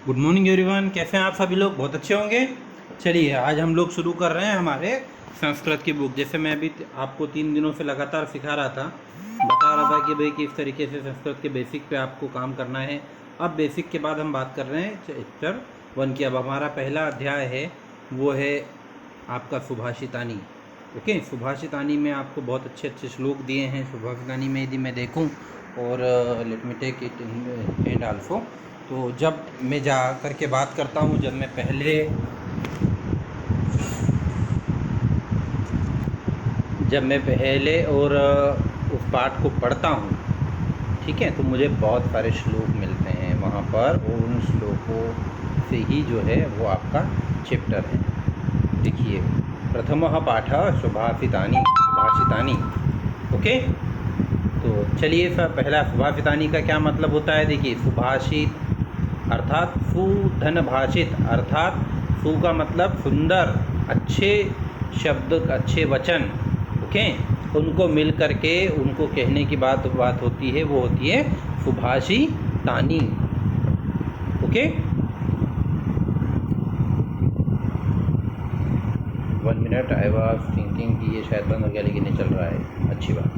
Good morning everyone. कैसे हैं आप सभी लोग? बहुत अच्छे होंगे। चलिए आज हम लोग शुरू कर रहे हैं हमारे संस्कृत की बुक। जैसे मैं अभी आपको 3 दिनों से लगातार सिखा रहा था, बता रहा था कि भाई किस तरीके से संस्कृत के बेसिक पे आपको काम करना है। अब बेसिक के बाद हम बात कर रहे हैं चैप्टर 1 की। अब हमारा पहला अध्याय है वो है आपका सुभाषितानी। ओके, सुभाषितानी में आपको बहुत अच्छे अच्छे श्लोक दिए हैं। सुभाषितानी में यदि मैं देखूं और let me take it in hand also, तो जब मैं जा करके बात करता हूँ, जब मैं पहले और उस पाठ को पढ़ता हूँ, ठीक है, तो मुझे बहुत सारे श्लोक मिलते हैं वहाँ पर, और उन श्लोकों से ही जो है वो आपका चैप्टर है। देखिए, प्रथमः पाठः सुभाषितानी। ओके, तो चलिए सर, पहला सुभाषितानी का क्या मतलब होता है। देखिए, सुभाषित अर्थात सुधन भाषित, अर्थात सु का मतलब सुंदर, अच्छे शब्द, अच्छे वचन। ओके, उनको मिल करके उनको कहने की बात होती है, वो होती है सुभाषितानी। Okay, 1 minute, I was thinking कि ये शायद बंद हो गया, लेकिन नहीं चल रहा है। अच्छी बात।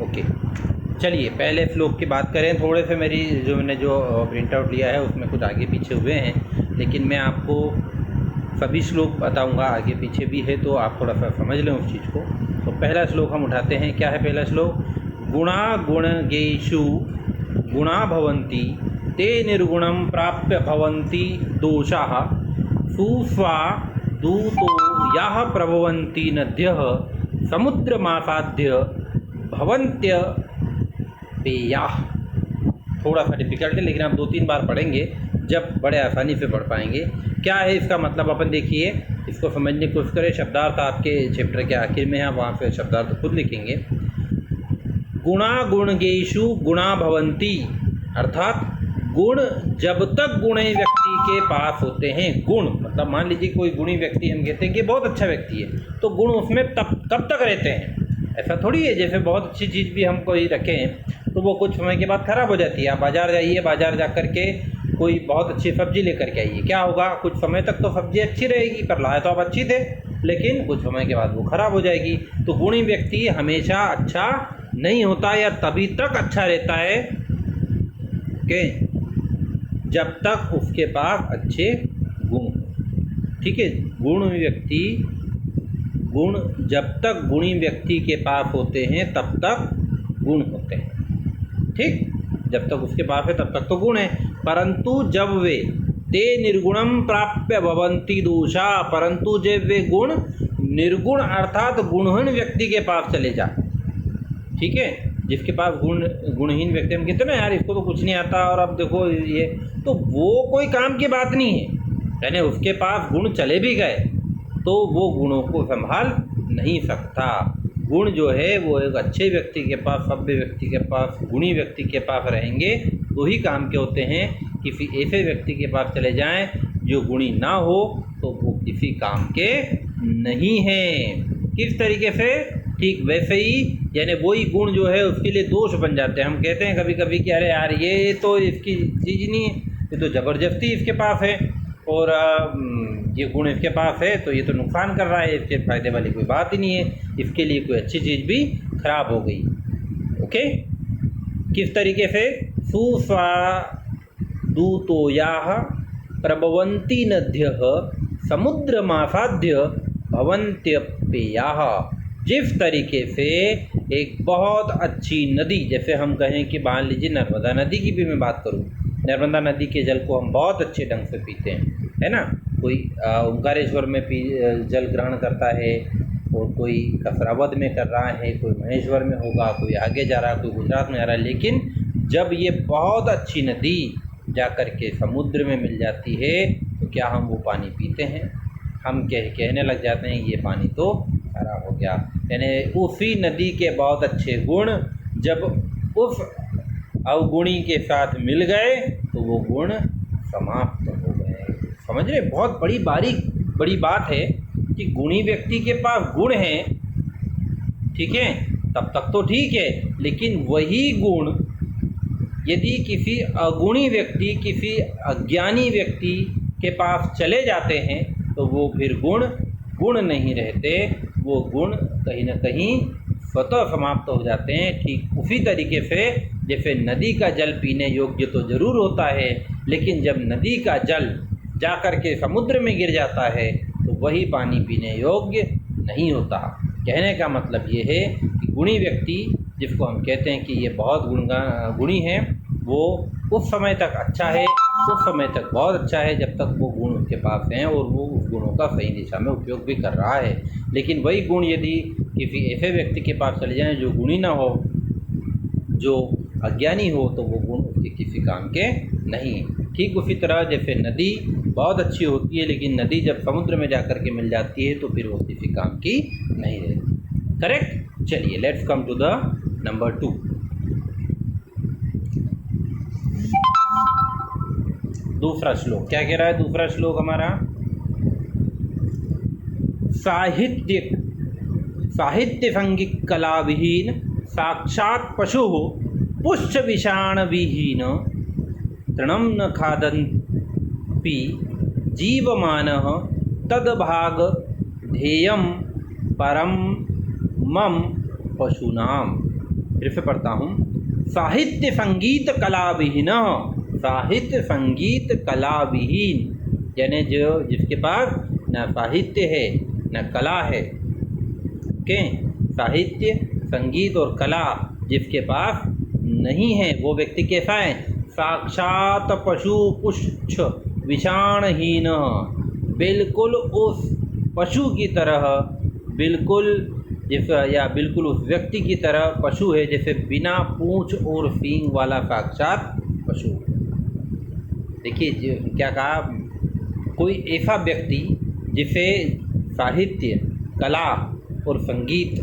ओके, चलिए पहले श्लोक की बात करें। थोड़े से मैंने जो प्रिंट आउट लिया है उसमें कुछ आगे पीछे हुए हैं, लेकिन मैं आपको सभी श्लोक बताऊंगा, आगे पीछे भी है, तो आप थोड़ा सा समझ लें उस चीज़ को। तो पहला श्लोक हम उठाते हैं। क्या है पहला श्लोक? गुणा गुणगेषु गुणा भवन्ति ते निर्गुणं प्राप्य भवन्ति दोषाः सुस्वा दूतो याः प्रभवन्ति नद्यः समुद्रमासाद्य भवन्त्य पेयाः। थोड़ा सा डिफिकल्ट है, लेकिन आप 2-3 बार पढ़ेंगे जब बड़े आसानी से पढ़ पाएंगे। क्या है इसका मतलब, अपन देखिए, इसको समझने की कोशिश करें। शब्दार्थ आपके चैप्टर के आखिर में है, वहाँ पे शब्दार्थ खुद लिखेंगे। गुणा गुणगेषु गुणा भवन्ति, अर्थात गुण जब तक गुणी व्यक्ति के पास होते हैं, गुण मतलब मान लीजिए कोई गुणी व्यक्ति, हम कहते हैं कि बहुत अच्छा व्यक्ति है, तो गुण उसमें तब तक रहते हैं। ऐसा थोड़ी है जैसे बहुत अच्छी चीज़ भी हम कोई रखें तो वो कुछ समय के बाद ख़राब हो जाती है। आप बाज़ार जाइए, बाज़ार जा कर के कोई बहुत अच्छी सब्ज़ी लेकर के आइए, क्या होगा, कुछ समय तक तो सब्ज़ी अच्छी रहेगी, पर लाए तो आप अच्छी थे, लेकिन कुछ समय के बाद वो ख़राब हो जाएगी। तो गुणी व्यक्ति हमेशा अच्छा नहीं होता, या तभी तक अच्छा रहता है कि जब तक उसके पास अच्छे गुण। ठीक है, गुण जब तक गुणी व्यक्ति के पास होते हैं तब तक गुण होते हैं। ठीक, जब तक उसके पास है तब तक तो गुण है, परंतु जब वे ते निर्गुणम प्राप्य भवन्ति दोषा, परंतु जब वे गुण निर्गुण अर्थात गुणहीन व्यक्ति के पास चले जाए, ठीक है, जिसके पास गुणहीन व्यक्ति, हम कहते हैं ना यार इसको तो कुछ नहीं आता और अब देखो ये, तो वो कोई काम की बात नहीं है। यानी उसके पास गुण चले भी गए तो वो गुणों को संभाल नहीं सकता। गुण जो है वो एक अच्छे व्यक्ति के पास, सभ्य व्यक्ति के पास, गुणी व्यक्ति के पास रहेंगे तो ही काम के होते हैं। किसी ऐसे व्यक्ति के पास चले जाएं जो गुणी ना हो तो वो किसी काम के नहीं हैं। किस तरीके से? ठीक वैसे ही, यानी वही गुण जो है उसके लिए दोष बन जाते हैं। हम कहते हैं कभी कभी कि अरे यार ये तो इसकी चीज़ नहीं है, ये तो ज़बरदस्ती इसके पास है, और ये गुण इसके पास है तो ये तो नुकसान कर रहा है, इसके फ़ायदे वाली कोई बात ही नहीं है, इसके लिए कोई अच्छी चीज़ भी खराब हो गई। ओके, किस तरीके से? सुस्वादूतो याः प्रभवन्ति नद्यः समुद्रमासाद्य भवन्त्यपेयाः। जिस तरीके से एक बहुत अच्छी नदी, जैसे हम कहें कि मान लीजिए नर्मदा नदी की भी मैं बात करूं, नर्मदा नदी के जल को हम बहुत अच्छे ढंग से पीते हैं, है ना। कोई ओंकारेश्वर में जल ग्रहण करता है, और कोई कसरावद में कर रहा है, कोई महेश्वर में होगा, कोई आगे जा रहा है, कोई गुजरात में आ रहा है। लेकिन जब ये बहुत अच्छी नदी जा कर के समुद्र में मिल जाती है तो क्या हम वो पानी पीते हैं? हम कहने लग जाते हैं ये पानी तो खराब हो गया। यानी उसी नदी के बहुत अच्छे गुण जब उस अवगुणी के साथ मिल गए तो वो गुण समाप्त हो गए। समझ रहे? बहुत बड़ी बात है कि गुणी व्यक्ति के पास गुण हैं, ठीक है, तब तक तो ठीक है, लेकिन वही गुण यदि किसी अगुणी व्यक्ति किसी अज्ञानी व्यक्ति के पास चले जाते हैं तो वो फिर गुण नहीं रहते, वो गुण कहीं ना कहीं स्वतः समाप्त हो जाते हैं। ठीक उसी तरीके से जैसे नदी का जल पीने योग्य तो ज़रूर होता है, लेकिन जब नदी का जल जाकर के समुद्र में गिर जाता है तो वही पानी पीने योग्य नहीं होता। कहने का मतलब ये है कि गुणी व्यक्ति, जिसको हम कहते हैं कि ये बहुत गुणी है, वो उस समय तक अच्छा है, उस समय तक बहुत अच्छा है जब तक वो गुण उसके पास हैं और वो उस गुणों का सही दिशा में उपयोग भी कर रहा है। लेकिन वही गुण यदि किसी ऐसे व्यक्ति के पास चले जाएं जो गुणी ना हो, जो अज्ञानी हो, तो वो गुण उसके किसी काम के नहीं। ठीक उसी तरह जैसे नदी बहुत अच्छी होती है, लेकिन नदी जब समुद्र में जाकर के मिल जाती है तो फिर वो किसी काम की नहीं रहती। करेक्ट। चलिए let's come to the number 2। दूसरा श्लोक क्या कह रहा है? दूसरा श्लोक हमारा साहित्य संगिक कला विहीन साक्षात पशु पुष्ट विषाण विहीन तृणम न खादन्पि जीवमानः तद्भाग ध्येयम परम मम पशूनाम। फिर से पढ़ता हूँ। साहित्य संगीत कला विहीन, साहित्य संगीत कला विहीन यानी जो जिसके पास न साहित्य है न कला है। ओके, साहित्य संगीत और कला जिसके पास नहीं है वो व्यक्ति कैसा है? साक्षात पशु पुच्छ विषाणहीन, बिल्कुल उस पशु की तरह, बिल्कुल बिल्कुल उस व्यक्ति की तरह पशु है जैसे बिना पूंछ और सींग वाला साक्षात पशु। देखिए क्या कहा, कोई ऐसा व्यक्ति जिसे साहित्य कला और संगीत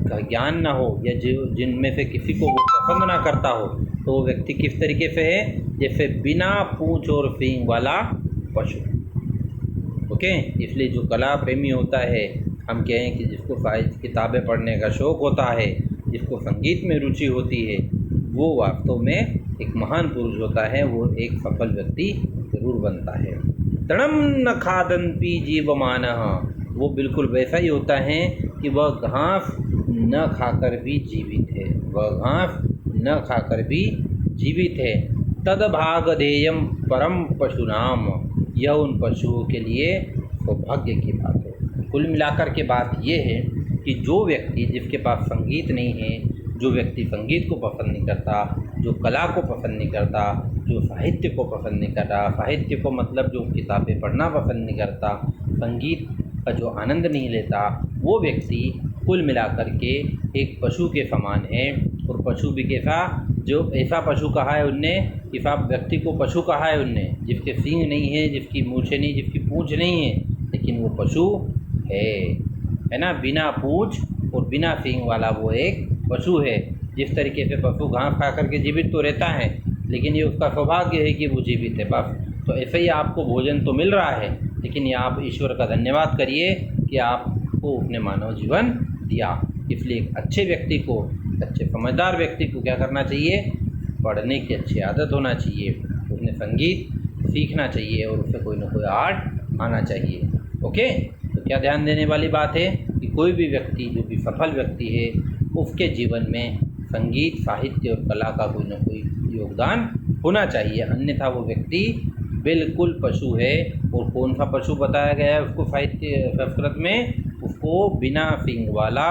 का ज्ञान ना हो या जिनमें से किसी को वो पसंद ना करता हो, तो वो व्यक्ति किस तरीके से है? जैसे बिना पूंछ और सींग वाला पशु। ओके, इसलिए जो कला प्रेमी होता है, हम कहें कि जिसको साहित्य किताबें पढ़ने का शौक़ होता है, जिसको संगीत में रुचि होती है, वो वास्तव में एक महान पुरुष होता है, वो एक सफल व्यक्ति जरूर बनता है। तृणम न खादन्पि जीवमानः, वो बिल्कुल वैसा ही होता है कि वह घास न खाकर भी जीवित है, वह घास न खाकर भी जीवित है। तद्भागधेयम परम पशुनाम, यह उन पशुओं के लिए सौभाग्य की बात है। कुल मिलाकर के बात यह है कि जो व्यक्ति जिसके पास संगीत नहीं है, जो व्यक्ति संगीत को पसंद नहीं करता, जो कला को पसंद नहीं करता, जो साहित्य को पसंद नहीं करता, साहित्य को मतलब जो किताबें पढ़ना पसंद नहीं करता, संगीत का जो आनंद नहीं लेता, वो व्यक्ति कुल मिलाकर के एक पशु के समान है। और पशु भी कैसा? जो ऐसा पशु कहा है उनने, इस व्यक्ति को पशु कहा है उनने जिसके सींग नहीं है, जिसकी मूछें नहीं, जिसकी पूंछ नहीं है, लेकिन वो पशु है ना। बिना पूंछ और बिना सींग वाला वो एक पशु है। जिस तरीके से पशु घास खा करके जीवित तो रहता है, लेकिन ये उसका सौभाग्य है कि वो जीवित है बस। तो ऐसे ही आपको भोजन तो मिल रहा है, लेकिन ये आप ईश्वर का धन्यवाद करिए कि आपको उसने मानव जीवन दिया। इसलिए एक अच्छे व्यक्ति को, अच्छे समझदार व्यक्ति को क्या करना चाहिए? पढ़ने की अच्छी आदत होना चाहिए, उसने संगीत सीखना चाहिए और उसे कोई ना कोई आर्ट आना चाहिए। ओके, तो क्या ध्यान देने वाली बात है कि कोई भी व्यक्ति जो भी सफल व्यक्ति है, उसके जीवन में संगीत, साहित्य और कला का कोई ना कोई योगदान होना चाहिए, अन्यथा वो व्यक्ति बिल्कुल पशु है। और कौन सा पशु बताया गया है उसको साहित्य संस्कृत में? उसको बिना सींग वाला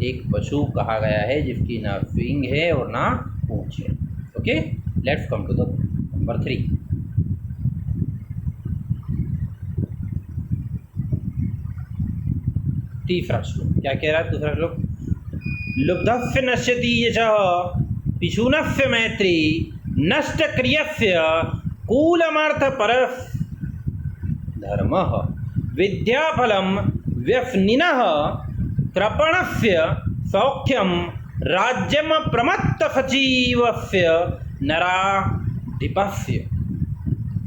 एक पशु कहा गया है, जिसकी ना सींग है और ना पूंछ है। Okay, let's come to the number 3। तीसरा श्लोक क्या कह रहा है? दूसरा श्लोक, लुब्धस्य नश्यति यशः पिशुनस्य मैत्री नष्ट क्रियस्य कूलमर्थ परः धर्मः विद्याफलं व्यसनिनः कृपणस्य सौख्यम राज्यम प्रमत्त सजीवस्य नराधिपस्य।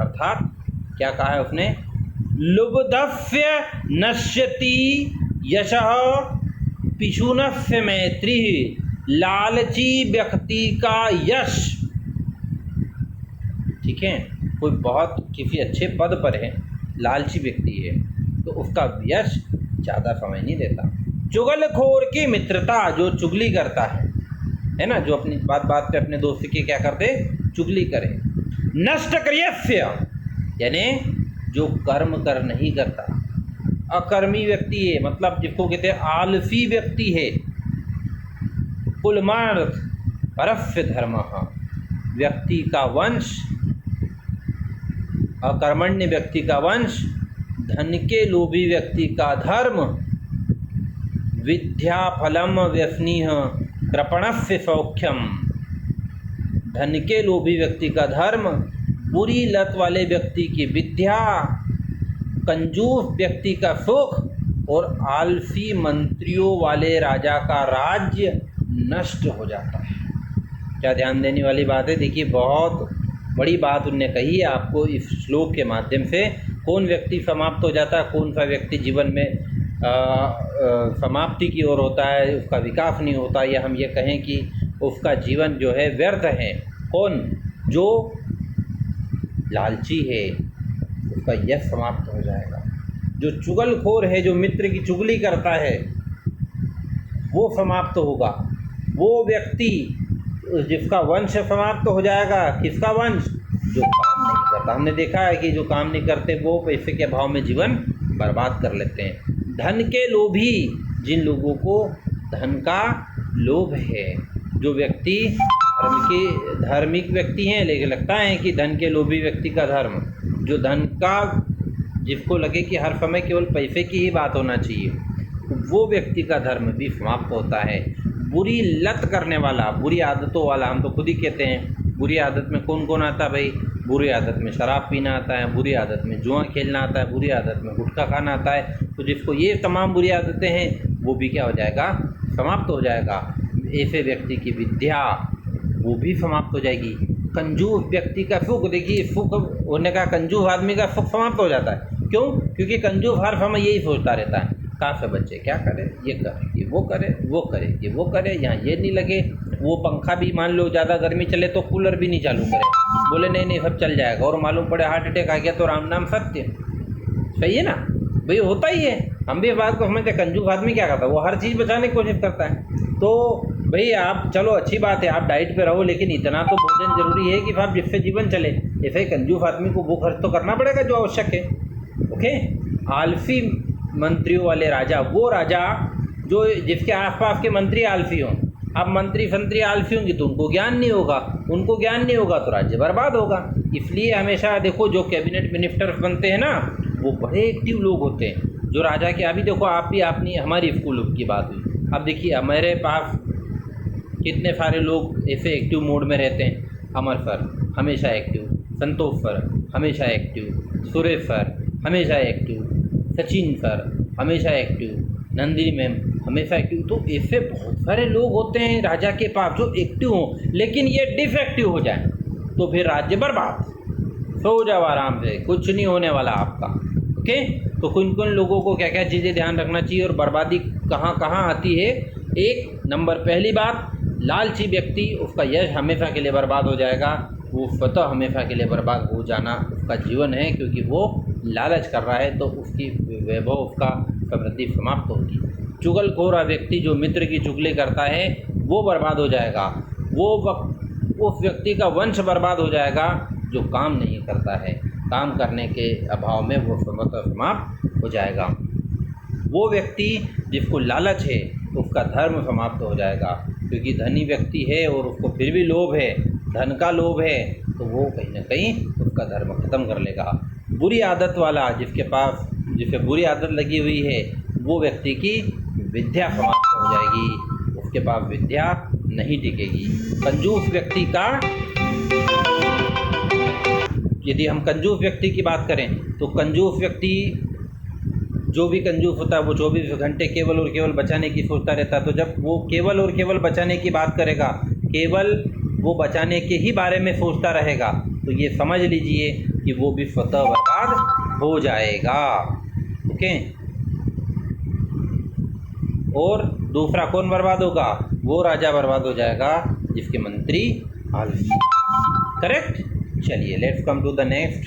अर्थात क्या कहा है उसने? लुब्धस्य नश्यति यशः पिशुनस्य मैत्री लालची व्यक्ति का यश, ठीक है, कोई बहुत किसी अच्छे पद पर है, लालची व्यक्ति है, तो उसका यश ज़्यादा समय नहीं देता। चुगलखोर की मित्रता, जो चुगली करता है ना, जो अपनी बात बात पे अपने दोस्त की क्या करते, चुगली करे। नष्ट क्रियस्य, यानी जो कर्म कर नहीं करता, अकर्मी व्यक्ति है, मतलब जिसको कहते हैं आलसी व्यक्ति है। कुलमार्थ परस्य धर्म, व्यक्ति का वंश, अकर्मण्य व्यक्ति का वंश, धन के लोभी व्यक्ति का धर्म, विद्या फलम व्यसनीह कृपणस्य सौख्यम, धन के लोभी व्यक्ति का धर्म, बुरी लत वाले व्यक्ति की विद्या, कंजूस व्यक्ति का सुख, और आलसी मंत्रियों वाले राजा का राज्य नष्ट हो जाता है। क्या ध्यान देने वाली बात है। देखिए बहुत बड़ी बात उनने कही है आपको इस श्लोक के माध्यम से। कौन व्यक्ति समाप्त हो जाता है, कौन सा व्यक्ति जीवन में समाप्ति की ओर होता है, उसका विकास नहीं होता, या हम ये कहें कि उसका जीवन जो है व्यर्थ है। कौन, जो लालची है, उसका यश समाप्त हो जाएगा। जो चुगलखोर है, जो मित्र की चुगली करता है, वो समाप्त होगा। वो व्यक्ति जिसका वंश समाप्त हो जाएगा। किसका वंश, जो काम नहीं करता। हमने देखा है कि जो काम नहीं करते वो पैसे के अभाव में जीवन बर्बाद कर लेते हैं। धन के लोभी, जिन लोगों को धन का लोभ है, जो व्यक्ति धार्मिक व्यक्ति हैं, लेकिन लगता है कि धन के लोभी व्यक्ति का धर्म, जो धन का, जिसको लगे कि हर समय केवल पैसे की ही बात होना चाहिए, वो व्यक्ति का धर्म भी समाप्त होता है। बुरी लत करने वाला, बुरी आदतों वाला, हम तो खुद ही कहते हैं बुरी आदत में कौन कौन आता है भाई। बुरी आदत में शराब पीना आता है, बुरी आदत में जुआ खेलना आता है, बुरी आदत में गुटखा खाना आता है। तो जिसको ये तमाम बुरी आदतें हैं वो भी क्या हो जाएगा, समाप्त हो जाएगा। ऐसे व्यक्ति की विद्या वो भी समाप्त हो जाएगी। कंजूस व्यक्ति का सुख, देखिए सुख होने का, कंजूस आदमी का सुख समाप्त हो जाता है। क्यों? क्योंकि कंजूस हर समय यही सोचता रहता है, कहाँ से बच्चे क्या करें, ये करे, ये वो करे, वो करे, ये वो करे, यहाँ ये नहीं लगे, वो पंखा भी मान लो ज़्यादा गर्मी चले तो कूलर भी नहीं चालू करे, बोले नहीं नहीं सब चल जाएगा, और मालूम पड़े हार्ट अटैक आ गया तो राम नाम सत्य। सही है ना भाई, होता ही है। हम भी इस बात को समझते। कंजूस आदमी क्या करता है, वो हर चीज़ बचाने की कोशिश करता है। तो भाई आप, चलो अच्छी बात है आप डाइट पे रहो, लेकिन इतना तो भोजन जरूरी है कि आप जिससे जीवन चले। ऐसे ही कंजूस आदमी को वो खर्च तो करना पड़ेगा जो आवश्यक है। ओके। आलसी मंत्रियों वाले राजा, वो राजा जो जिसके आसपास के मंत्री आलसी हों। अब मंत्री संतरी आलसी होंगे तो उनको ज्ञान नहीं होगा, उनको ज्ञान नहीं होगा तो राज्य बर्बाद होगा। इसलिए हमेशा देखो जो कैबिनेट मिनिस्टर्स बनते हैं ना, वो बड़े एक्टिव लोग होते हैं। जो राजा के, अभी देखो आप भी, आपने हमारी स्कूल की बात हुई, अब देखिए हमारे पास कितने सारे लोग ऐसे एक्टिव मोड में रहते हैं। अमर सर हमेशा एक्टिव, संतोष सर हमेशा एक्टिव, सुरेश सर हमेशा एक्टिव, सचिन सर हमेशा एक्टिव, नंदिनी मैम हमेशा एक्टिव। तो ऐसे बहुत सारे लोग होते हैं राजा के पास जो एक्टिव हों, लेकिन ये डिफेक्टिव हो जाए तो फिर राज्य बर्बाद। सो जाओ आराम से, कुछ नहीं होने वाला आपका। ओके। तो किन किन लोगों को क्या क्या चीज़ें ध्यान रखना चाहिए और बर्बादी कहाँ कहाँ आती है। एक नंबर, पहली बात, लालची व्यक्ति, उसका यश हमेशा के लिए बर्बाद हो जाएगा। वो स्वतः हमेशा के लिए बर्बाद हो जाना उसका जीवन है, क्योंकि वो लालच कर रहा है, तो उसकी वैभव, उसका समृद्धि समाप्त होगी। चुगलखोर व्यक्ति जो मित्र की चुगली करता है वो बर्बाद हो जाएगा। उस व्यक्ति का वंश बर्बाद हो जाएगा जो काम नहीं करता है। काम करने के अभाव में वो समाप्त हो जाएगा। वो व्यक्ति जिसको लालच है उसका धर्म समाप्त हो जाएगा, क्योंकि धनी व्यक्ति है और उसको फिर भी लोभ है, धन का लोभ है, तो वो कहीं ना कहीं उसका धर्म खत्म कर लेगा। बुरी आदत वाला, जिसे बुरी आदत लगी हुई है, वो व्यक्ति की विद्या समाप्त हो जाएगी, उसके पास विद्या नहीं टिकेगी। कंजूस व्यक्ति का, यदि हम कंजूस व्यक्ति की बात करें तो कंजूस व्यक्ति, जो भी कंजूस होता है वो 24 घंटे केवल और केवल बचाने की सोचता रहता है। तो जब वो केवल और केवल बचाने की बात करेगा, केवल वो बचाने के ही बारे में सोचता रहेगा, तो ये समझ लीजिए कि वो भी स्वतः बर्बाद हो जाएगा। ओके। और दूसरा कौन बर्बाद होगा, वो राजा बर्बाद हो जाएगा जिसके मंत्री आलसी। करेक्ट। चलिए let's come to the next.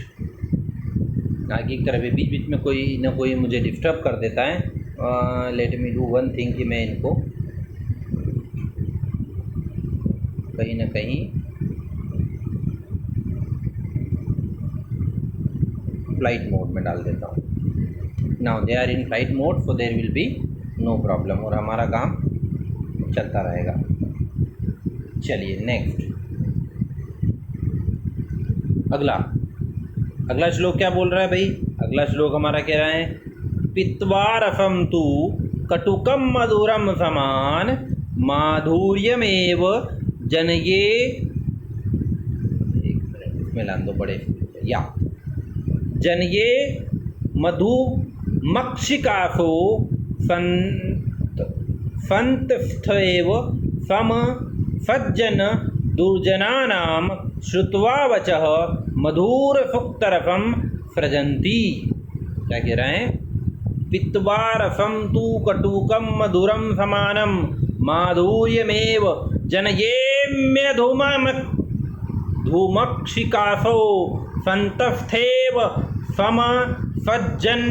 आगे की तरफ बीच बीच में कोई ना कोई मुझे डिस्टर्ब कर देता है। Let me do one thing कि मैं इनको कहीं ना कहीं फ्लाइट मोड में डाल देता हूँ। Now they are in flight mode, so there will be no problem और हमारा काम चलता रहेगा। चलिए नेक्स्ट, अगला श्लोक क्या बोल रहा है भाई? अगला श्लोक हमारा कह रहा है पित्वा रसम तु कटुकम मधुरम समान माधुर्यमेव जनये। एक मिनट इसमें लान दो बड़े या जनये मधु मक्षिकासो संतस्थैव सम सज्जन दुर्जनानाम श्रुत्वा वचः मधुर सुक्तरसम सृजन्ति। क्या कह रहे हैं? पित्वा रसम तु कटुकम मधुरम समानम माधुर्यमेव जनयेम्यधुमक्षिकासो संतस्थैव सम सज्जन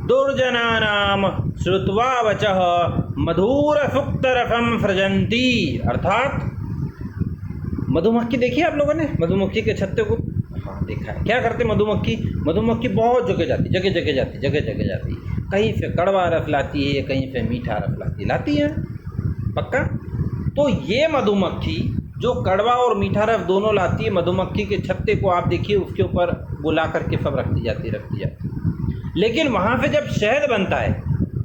दुर्जनानाम श्रुत्वा वचः मधुर सुक्तरसम सृजन्ति। अर्थात मधुमक्खी देखी आप लोगों ने? मधुमक्खी के छत्ते को हाँ देखा है। क्या करते मधुमक्खी? मधुमक्खी बहुत जगह जाती, जगह जगह जाती। कहीं से कड़वा रस लाती है, कहीं से मीठा रस लाती है। पक्का? तो ये मधुमक्खी जो कड़वा और मीठा रस दोनों लाती है, मधुमक्खी के छत्ते को आप देखिए, उसके ऊपर बुला करके सब रखती जाती। लेकिन वहाँ पे जब शहद बनता है,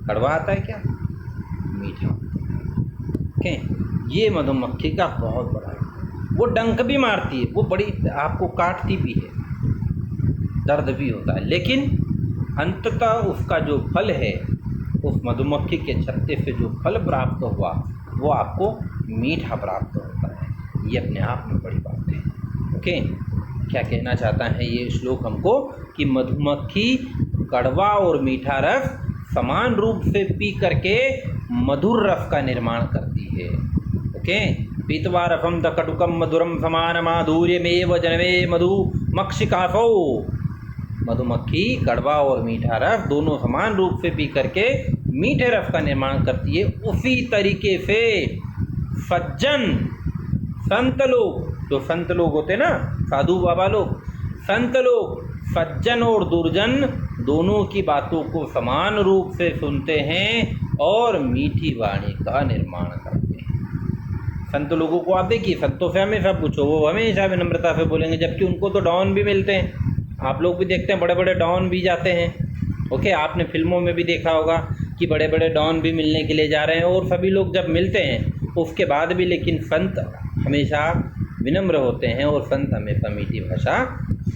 कड़वा आता है क्या? मीठा। ओके, ये मधुमक्खी का बहुत बड़ा है। वो डंक भी मारती है, वो बड़ी आपको काटती भी है, दर्द भी होता है, लेकिन अंततः उसका जो फल है, उस मधुमक्खी के छत्ते से जो फल प्राप्त हुआ वो आपको मीठा प्राप्त होता है। ये अपने आप में बड़ी बात है। ओके, क्या कहना चाहता है ये श्लोक हमको कि मधुमक्खी कड़वा और मीठा रस समान रूप से पी करके मधुर रस का निर्माण करती है। ओके, पीत्वा रसम द कटुकम मधुरम समान माधुर्यमेव जनमे मधुमक्षिकासो। मधुमक्खी कड़वा और मीठा रस दोनों समान रूप से पी करके मीठे रस का निर्माण करती है। उसी तरीके से सज्जन, संत लोग, जो संत लोग होते हैं ना, साधु बाबा लोग, संत लोग सज्जन और दुर्जन दोनों की बातों को समान रूप से सुनते हैं और मीठी वाणी का निर्माण करते हैं। संत लोगों को आप देखिए, संतों से हमेशा पूछो, वो हमेशा विनम्रता से बोलेंगे, जबकि उनको तो डॉन भी मिलते हैं। आप लोग भी देखते हैं, बड़े बड़े डॉन भी जाते हैं। ओके, आपने फिल्मों में भी देखा होगा कि बड़े बड़े डॉन भी मिलने के लिए जा रहे हैं, और सभी लोग जब मिलते हैं उसके बाद भी, लेकिन संत हमेशा विनम्र होते हैं और संत हमेशा मीठी भाषा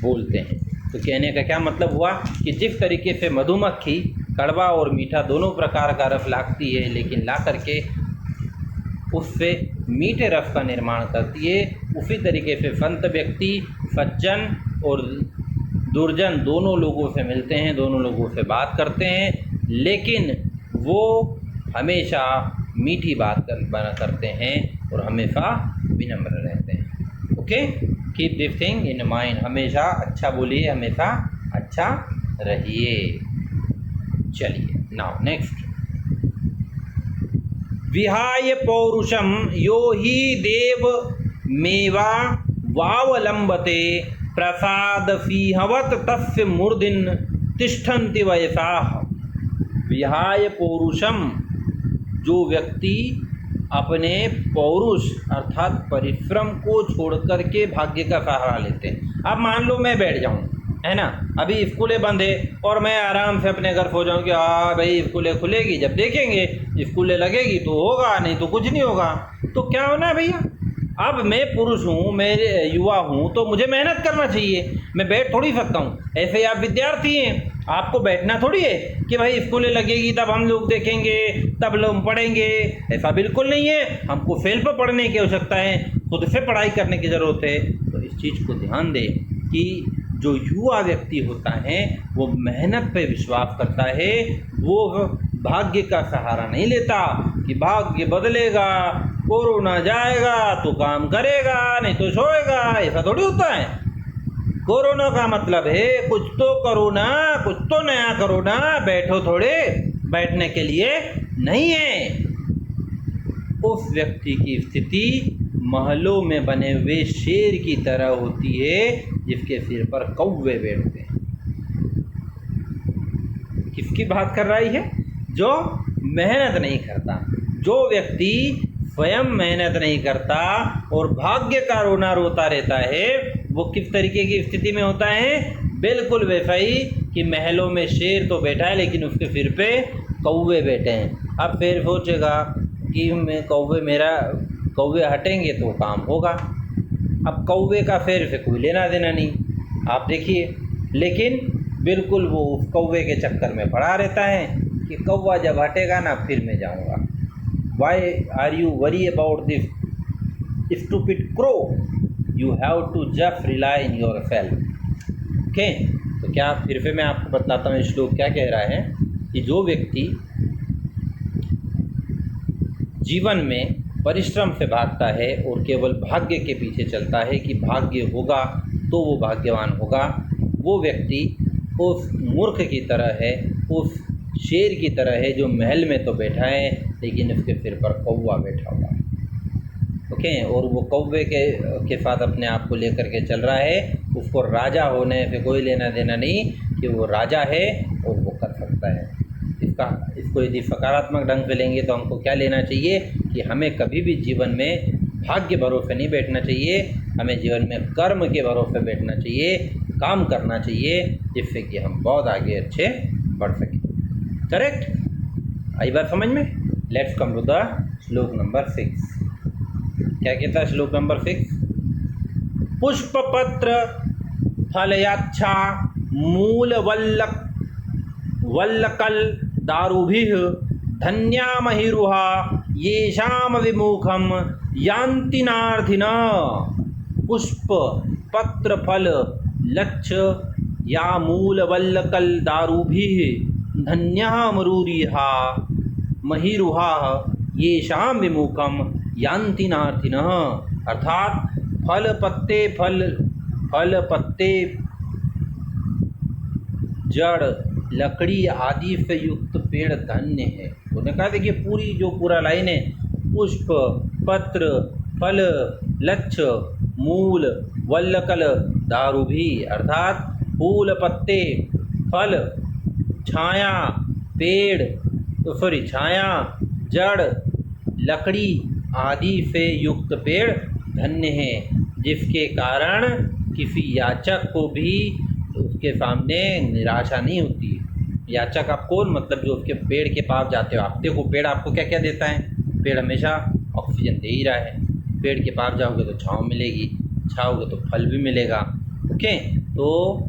बोलते हैं। तो कहने का क्या मतलब हुआ कि जिस तरीके से मधुमक्खी कड़वा और मीठा दोनों प्रकार का रस लाती है, लेकिन ला करके उससे मीठे रस का निर्माण करती है, उसी तरीके से संत व्यक्ति सज्जन और दुर्जन दोनों लोगों से मिलते हैं, दोनों लोगों से बात करते हैं, लेकिन वो हमेशा मीठी बात करते हैं और हमेशा विनम्र रहते हैं। Okay, keep this thing in mind. हमेशा अच्छा बोलिए, हमेशा अच्छा रहिए। चलिए नाउ नेक्स्ट, विहाय पौरुषम यो ही देव मेवा वावलंबते प्रसाद सिंहवत तस्य मूर्धिन तिष्ठन्ति वयसाः। विहाय पौरुषम, जो व्यक्ति अपने पौरुष अर्थात परिश्रम को छोड़ करके भाग्य का सहारा लेते हैं। अब मान लो मैं बैठ जाऊं, है ना, अभी स्कूलें बंद है और मैं आराम से अपने घर सो जाऊं कि हाँ भाई स्कूलें खुलेगी, जब देखेंगे स्कूलें लगेगी तो होगा, नहीं तो कुछ नहीं होगा। तो क्या होना है भैया, अब मैं पुरुष हूँ, मैं युवा हूँ, तो मुझे मेहनत करना चाहिए, मैं बैठ थोड़ी सकता हूँ। ऐसे ही आप विद्यार्थी हैं, आपको बैठना थोड़ी है कि भाई स्कूलें लगेगी तब हम लोग देखेंगे, तब लोग पढ़ेंगे। ऐसा बिल्कुल नहीं है, हमको फेल पर पढ़ने की आवश्यकता है, खुद से पढ़ाई करने की ज़रूरत है। तो इस चीज़ को ध्यान दें कि जो युवा व्यक्ति होता है वो मेहनत पे विश्वास करता है, वो भाग्य का सहारा नहीं लेता कि भाग्य बदलेगा, कोरोना जाएगा तो काम करेगा, नहीं तो सोएगा, ऐसा थोड़ी होता है। कोरोना का मतलब है कुछ तो करो ना, कुछ तो नया करो ना, बैठो थोड़े, बैठने के लिए नहीं है। उस व्यक्ति की स्थिति महलों में बने हुए शेर की तरह होती है जिसके सिर पर कौवे बैठते हैं। किसकी बात कर रही है? जो मेहनत नहीं करता। जो व्यक्ति स्वयं मेहनत नहीं करता और भाग्य का रोना रोता रहता है, वो किस तरीके की स्थिति में होता है? बिल्कुल वैसा ही कि महलों में शेर तो बैठा है लेकिन उसके सिर पे कौवे बैठे हैं। अब फिर सोचेगा कि मेरा कौवे हटेंगे तो काम होगा। अब कौवे का फिर से कोई लेना देना नहीं, आप देखिए। लेकिन बिल्कुल वो उस कौवे के चक्कर में पड़ा रहता है कि कौवा जब हटेगा ना फिर मैं जाऊंगा। Why are you worry about this stupid crow, you have to just rely in yourself. Okay, तो क्या फिर से मैं आपको बताता हूँ श्लोक क्या कह रहा है कि जो व्यक्ति जीवन में परिश्रम से भागता है और केवल भाग्य के पीछे चलता है कि भाग्य होगा तो वो भाग्यवान होगा, वो व्यक्ति उस मूर्ख की तरह है, उस शेर की तरह है जो महल में तो बैठा है लेकिन उसके सिर पर कौवा बैठा हुआ है। ओके, और वो कौवे के साथ अपने आप को लेकर के चल रहा है। उसको राजा होने से कोई लेना देना नहीं कि वो राजा है और वो कर सकता है। इसको यदि सकारात्मक ढंग से लेंगे तो हमको क्या लेना चाहिए कि हमें कभी भी जीवन में भाग्य भरोसे नहीं बैठना चाहिए, हमें जीवन में कर्म के भरोसे बैठना चाहिए, काम करना चाहिए जिससे कि हम बहुत आगे अच्छे बढ़ सकें। करेक्ट? आई बात समझ में? लेट्स कम टू द श्लोक नंबर 6। क्या कहता है श्लोक नंबर 6? पुष्पपत्र फलयाच्छा मूल वल्लकल दारुभिः धन्या महिरुहा येषाम विमुखम यान्ति नार्थिनः। पुष्प पत्र फल लक्ष्य या मूल वल्लकल दारुभिः धन्या मरूरिहा महिरुहा येषाम विमुखम यान्ति नार्थिनः। अर्थात फल पत्ते जड़ लकड़ी आदि से युक्त पेड़ धन्य है। उन्होंने कहा देखिए पूरा लाइन है, पुष्प पत्र फल लक्ष्य मूल वल्लकल दारुभी, अर्थात फूल पत्ते फल छाया जड़ लकड़ी आदि से युक्त पेड़ धन्य है, जिसके कारण किसी याचक को भी उसके सामने निराशा नहीं होती। याचक आप कौन? मतलब जो उसके पेड़ के पास जाते हो। आप देखो पेड़ आपको क्या क्या देता है? पेड़ हमेशा ऑक्सीजन दे ही रहा है। पेड़ के पास जाओगे तो छाँव मिलेगी, छाओगे तो फल भी मिलेगा। ओके, तो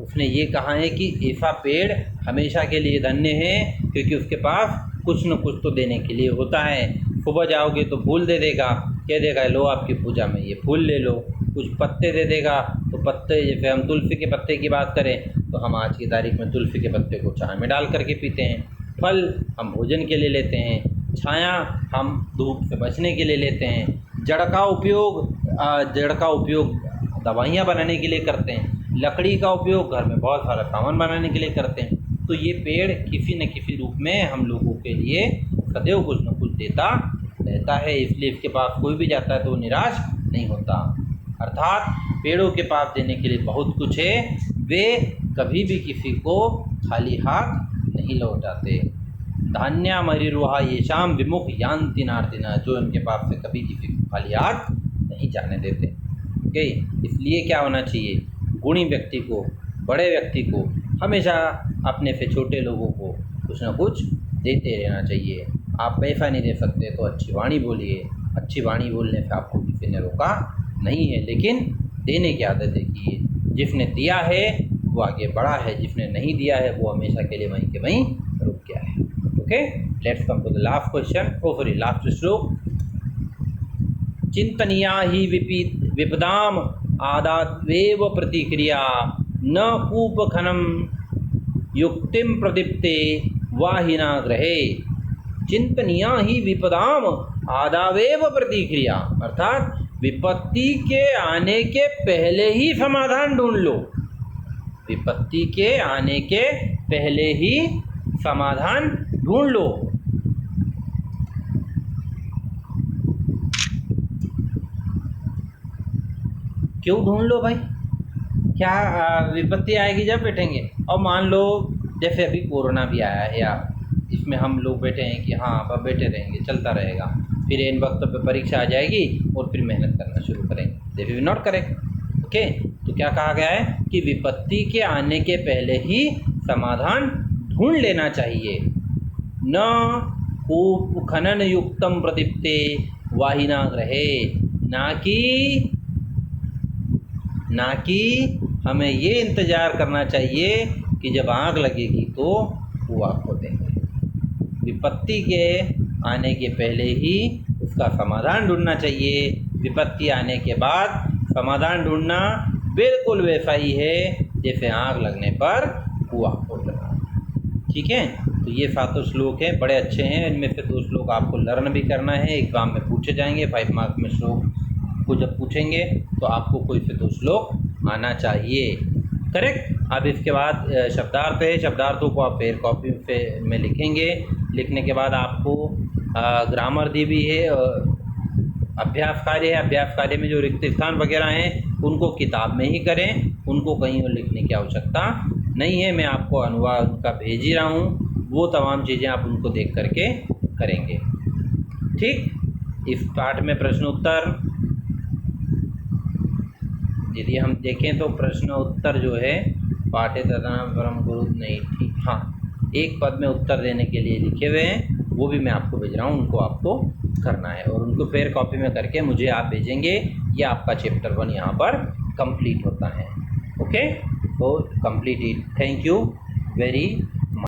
उसने ये कहा है कि ऐसा पेड़ हमेशा के लिए धन्य है क्योंकि उसके पास कुछ न कुछ तो देने के लिए होता है। सुबह जाओगे तो फूल दे देगा, कह देगा लो आपकी पूजा में ये फूल ले लो। कुछ पत्ते दे देगा, तो पत्ते जैसे हम तुलसी के पत्ते की बात करें तो हम आज की तारीख में तुलसी के पत्ते को चाय में डाल करके पीते हैं। फल हम भोजन के लिए लेते हैं, छाया हम धूप से बचने के लिए लेते हैं, जड़ का उपयोग दवाइयाँ बनाने के लिए करते हैं, लकड़ी का उपयोग घर में बहुत सारा सामान बनाने के लिए करते हैं। तो ये पेड़ किसी न किसी रूप में हम लोगों के लिए सदैव कुछ न कुछ देता रहता है, इसलिए इसके पास कोई भी जाता है तो वो निराश नहीं होता। अर्थात पेड़ों के पास देने के लिए बहुत कुछ है, वे कभी भी किसी को खाली हाथ नहीं लौटाते। धान्या मरिरुहा येषाम विमुख यान्ति नार्थिनः, जो इनके पास से कभी किसी को खाली हाथ नहीं जाने देते। ओके, इसलिए क्या होना चाहिए? गुणी व्यक्ति को, बड़े व्यक्ति को हमेशा अपने से छोटे लोगों को कुछ ना कुछ देते रहना चाहिए। आप पैसा नहीं दे सकते तो अच्छी वाणी बोलिए, अच्छी वाणी बोलने से आपको किसी ने रोका नहीं है, लेकिन देने की आदत देखिए। जिसने दिया है वो आगे बढ़ा है, जिसने नहीं दिया है वो हमेशा के लिए वहीं के वहीं रुक गया है। Okay, let's come to the last question, last shloka. चिंतनीया ही विपदाम आदात्वेव प्रतिक्रिया न कूपखनम युक्तिम प्रदीप्ते वाहिना ग्रहे। चिंतनीया ही विपदाम आदावेव प्रतिक्रिया, अर्थात विपत्ति के आने के पहले ही समाधान ढूंढ लो। विपत्ति के आने के पहले ही समाधान ढूंढ लो। क्यों ढूंढ लो भाई? क्या विपत्ति आएगी जब बैठेंगे। और मान लो जैसे अभी कोरोना भी आया है, या इसमें हम लोग बैठे हैं कि हाँ अब बैठे रहेंगे, चलता रहेगा, फिर इन वक्त पे परीक्षा आ जाएगी और फिर मेहनत करना शुरू करेंगे। This is not correct. Okay, तो क्या कहा गया है कि विपत्ति के आने के पहले ही समाधान ढूंढ लेना चाहिए। न कूप खनन युक्तम प्रदीप्ते वाहिना ग्रहे, ना कि हमें ये इंतज़ार करना चाहिए कि जब आग लगेगी तो कुआं खोदेंगे। विपत्ति के आने के पहले ही उसका समाधान ढूंढना चाहिए। विपत्ति आने के बाद समाधान ढूंढना बिल्कुल वैसा ही है जैसे आग लगने पर कुआं खोदना। ठीक है, तो ये 7 श्लोक हैं, बड़े अच्छे हैं। इनमें से 2 श्लोक आपको लर्न भी करना है, एग्ज़ाम में पूछे जाएंगे। 5 मार्क्स में श्लोक को जब पूछेंगे तो आपको कोई से 2 श्लोक आना चाहिए। करेक्ट। अब इसके बाद शब्दार्थ है। शब्दार्थों को आप फेयर कॉपी पे में लिखेंगे। लिखने के बाद आपको ग्रामर दी भी है, अभ्यास कार्य है। अभ्यास कार्य में जो रिक्त स्थान वगैरह हैं उनको किताब में ही करें, उनको कहीं और लिखने की आवश्यकता नहीं है। मैं आपको अनुवाद का भेज ही रहा हूँ, वो तमाम चीज़ें आप उनको देख करके करेंगे। ठीक। इस पाठ में प्रश्न उत्तर, यदि हम देखें तो प्रश्न उत्तर जो है पाठे तथा परम गुरु नहीं, ठीक, हाँ, एक पद में उत्तर देने के लिए लिखे हुए हैं, वो भी मैं आपको भेज रहा हूँ, उनको आपको करना है और उनको फेयर कॉपी में करके मुझे आप भेजेंगे। ये आपका चैप्टर 1 यहाँ पर कंप्लीट होता है। ओके, तो complete it. Thank you very